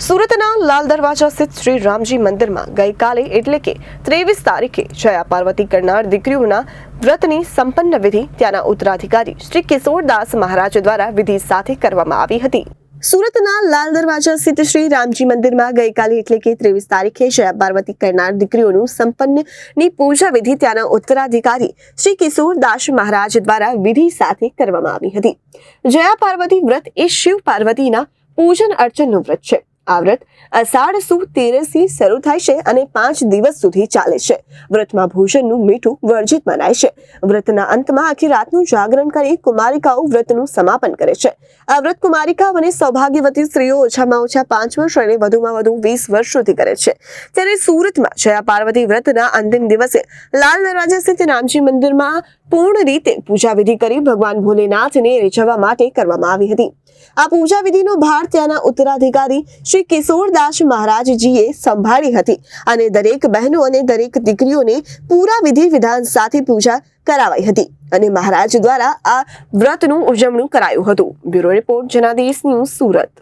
સુરતના લાલ દરવાજા સ્થિત શ્રી રામજી મંદિરમાં ગઈકાલે એટલે કે 23 તારીખે જયા પાર્વતી કરનાર દીકરીઓના વ્રતની સંપન્ન વિધિ ત્યાંના ઉત્તરાધિકારી શ્રી કિશોરદાસ મહારાજ દ્વારા વિધિ સાથે કરવામાં આવી હતી। સુરતના લાલ દરવાજા સ્થિત શ્રી રામજી મંદિરમાં ગઈકાલે એટલે કે 23 તારીખે જયા પાર્વતી કરનાર દીકરીઓનું સંપન્નની પૂજા વિધિ ત્યાંના ઉત્તરાધિકારી શ્રી કિશોરદાસ મહારાજ દ્વારા વિધિ સાથે કરવામાં આવી હતી। જયા પાર્વતી વ્રત એ શિવ પાર્વતીના પૂજન અર્ચનનું વ્રત છે। આ વ્રત અષાઢ સુદ 13 થી શરૂ થાય છે અને 5 દિવસ સુધી ચાલે છે। વ્રતમાં ભોજનનું મીઠું વર્જિત મનાય છે। વ્રતના અંતમાં આખી રાતનું જાગરણ કરી કુમારિકાઓ વ્રતનું સમાપન કરે છે। આ વ્રત કુમારિકાઓ અને સૌભાગ્યવતી સ્ત્રીઓ ઓછામાં ઓછા 5 વર્ષ અને વધુમાં વધુ 20 વર્ષ સુધી કરે છે। ત્યારે સુરતમાં જયા પાર્વતી વ્રતના અંતિમ દિવસે લાલ દરવાજા સ્થિત રામજી મંદિરમાં પૂર્ણ રીતે પૂજા વિધિ કરી ભગવાન ભોલેનાથને રીઝવવા માટે કરવામાં આવી હતી। આ પૂજા વિધિનો ભાર ત્યાંના ઉત્તરાધિકારી શ્રી કિશોરદાસ મહારાજજીએ સંભાળી હતી અને દરેક બહેનો અને દરેક દીકરીઓને પૂરા વિધિ વિધાન સાથે પૂજા કરાવાઈ હતી અને મહારાજ દ્વારા આ વ્રતનું ઉજવણું કરાયું હતું। Bureau report Janadesh news Surat.